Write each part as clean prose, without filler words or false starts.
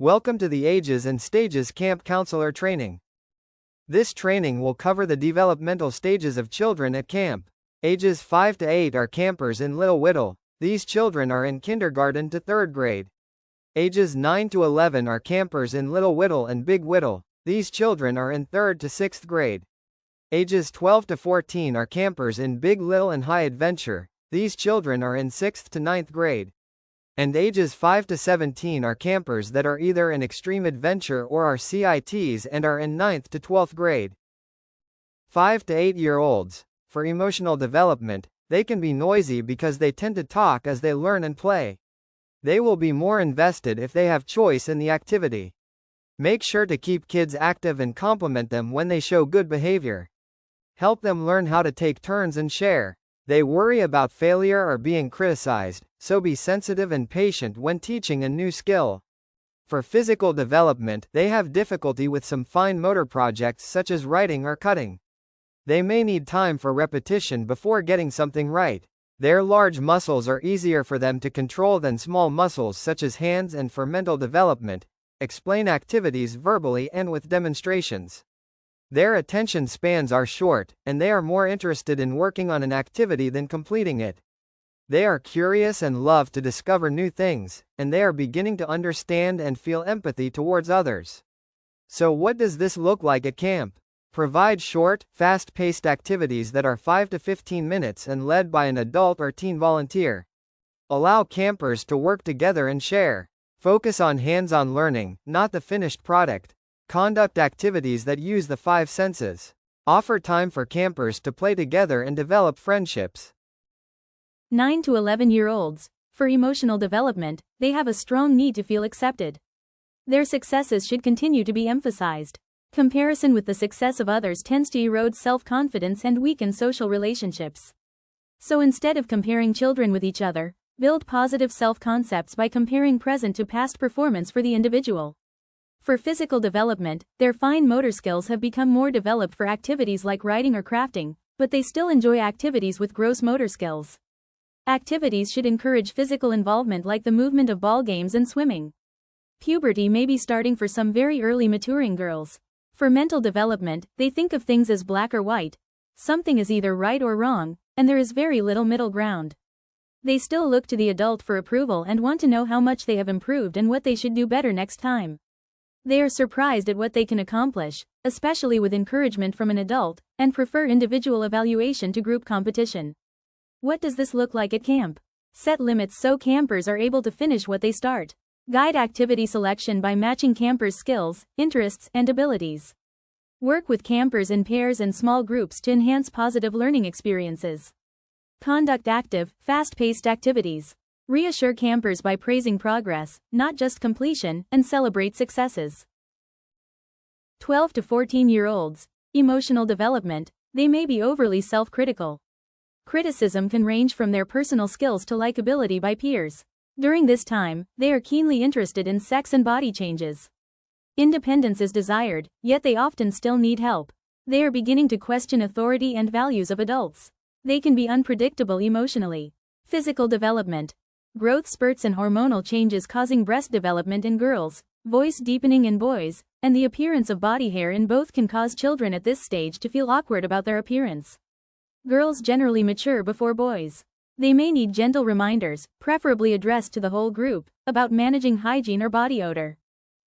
Welcome to the Ages and Stages Camp Counselor Training. This training will cover the developmental stages of children at camp. Ages 5 to 8 are campers in Little Whittle. These children are in kindergarten to 3rd grade. Ages 9 to 11 are campers in Little Whittle and Big Whittle. These children are in 3rd to 6th grade. Ages 12 to 14 are campers in Big Little and High Adventure. These children are in 6th to 9th grade. And ages 5 to 17 are campers that are either in Extreme Adventure or are CITs and are in 9th to 12th grade. 5 to 8-year-olds. For emotional development, they can be noisy because they tend to talk as they learn and play. They will be more invested if they have choice in the activity. Make sure to keep kids active and compliment them when they show good behavior. Help them learn how to take turns and share. They worry about failure or being criticized, so be sensitive and patient when teaching a new skill. For physical development, they have difficulty with some fine motor projects such as writing or cutting. They may need time for repetition before getting something right. Their large muscles are easier for them to control than small muscles such as hands, and for mental development, explain activities verbally and with demonstrations. Their attention spans are short, and they are more interested in working on an activity than completing it. They are curious and love to discover new things, and they are beginning to understand and feel empathy towards others. So what does this look like at camp? Provide short, fast-paced activities that are 5 to 15 minutes and led by an adult or teen volunteer. Allow campers to work together and share. Focus on hands-on learning, not the finished product. Conduct activities that use the 5 senses. Offer time for campers to play together and develop friendships. 9 to 11-year-olds. For emotional development, they have a strong need to feel accepted. Their successes should continue to be emphasized. Comparison with the success of others tends to erode self-confidence and weaken social relationships. So instead of comparing children with each other, build positive self-concepts by comparing present to past performance for the individual. For physical development, their fine motor skills have become more developed for activities like writing or crafting, but they still enjoy activities with gross motor skills. Activities should encourage physical involvement like the movement of ball games and swimming. Puberty may be starting for some very early maturing girls. For mental development, they think of things as black or white. Something is either right or wrong, and there is very little middle ground. They still look to the adult for approval and want to know how much they have improved and what they should do better next time. They are surprised at what they can accomplish, especially with encouragement from an adult, and prefer individual evaluation to group competition. What does this look like at camp? Set limits so campers are able to finish what they start. Guide activity selection by matching campers' skills, interests, and abilities. Work with campers in pairs and small groups to enhance positive learning experiences. Conduct active, fast-paced activities. Reassure campers by praising progress, not just completion, and celebrate successes. 12 to 14-year-olds. Emotional development. They may be overly self-critical. Criticism can range from their personal skills to likability by peers. During this time, they are keenly interested in sex and body changes. Independence is desired, yet they often still need help. They are beginning to question authority and values of adults. They can be unpredictable emotionally. Physical development. Growth spurts and hormonal changes causing breast development in girls, voice deepening in boys, and the appearance of body hair in both can cause children at this stage to feel awkward about their appearance. Girls generally mature before boys. They may need gentle reminders, preferably addressed to the whole group, about managing hygiene or body odor.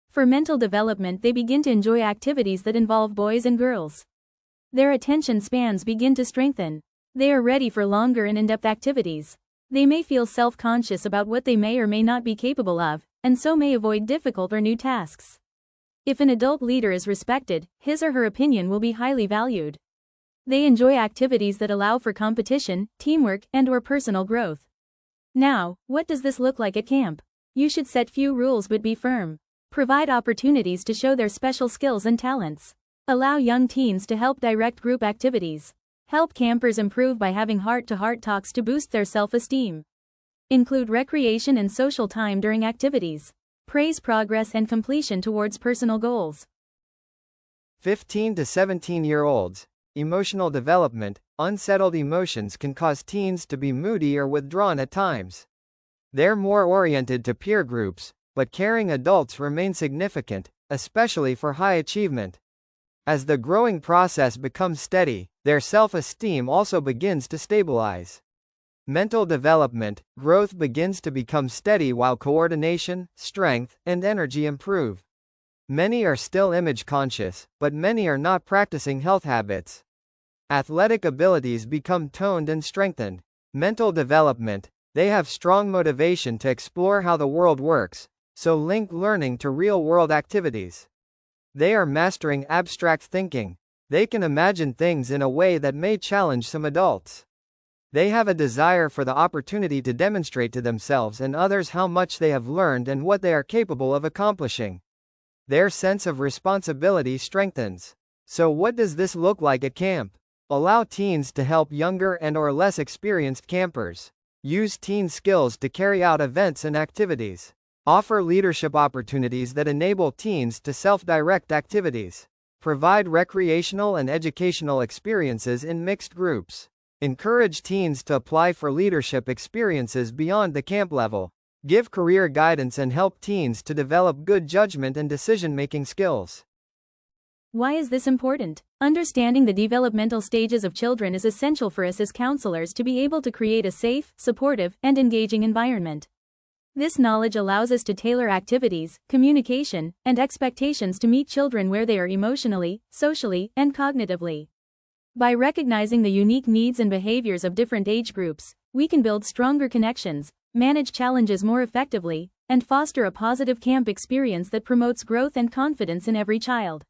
For mental development, they begin to enjoy activities that involve boys and girls. Their attention spans begin to strengthen. They are ready for longer and in-depth activities. They may feel self-conscious about what they may or may not be capable of, and so may avoid difficult or new tasks. If an adult leader is respected, his or her opinion will be highly valued. They enjoy activities that allow for competition, teamwork, and/or personal growth. Now, what does this look like at camp? You should set few rules but be firm. Provide opportunities to show their special skills and talents. Allow young teens to help direct group activities. Help campers improve by having heart-to-heart talks to boost their self-esteem. Include recreation and social time during activities. Praise progress and completion towards personal goals. 15 to 17-year-olds. Emotional development. Unsettled emotions can cause teens to be moody or withdrawn at times. They're more oriented to peer groups, but caring adults remain significant, especially for high achievement. As the growing process becomes steady, their self-esteem also begins to stabilize. Mental development, growth begins to become steady while coordination, strength, and energy improve. Many are still image conscious, but many are not practicing health habits. Athletic abilities become toned and strengthened. Mental development, they have strong motivation to explore how the world works, so link learning to real-world activities. They are mastering abstract thinking. They can imagine things in a way that may challenge some adults. They have a desire for the opportunity to demonstrate to themselves and others how much they have learned and what they are capable of accomplishing. Their sense of responsibility strengthens. So what does this look like at camp? Allow teens to help younger and/or less experienced campers. Use teen skills to carry out events and activities. Offer leadership opportunities that enable teens to self-direct activities. Provide recreational and educational experiences in mixed groups. Encourage teens to apply for leadership experiences beyond the camp level. Give career guidance and help teens to develop good judgment and decision-making skills. Why is this important? Understanding the developmental stages of children is essential for us as counselors to be able to create a safe, supportive, and engaging environment. This knowledge allows us to tailor activities, communication, and expectations to meet children where they are emotionally, socially, and cognitively. By recognizing the unique needs and behaviors of different age groups, we can build stronger connections, manage challenges more effectively, and foster a positive camp experience that promotes growth and confidence in every child.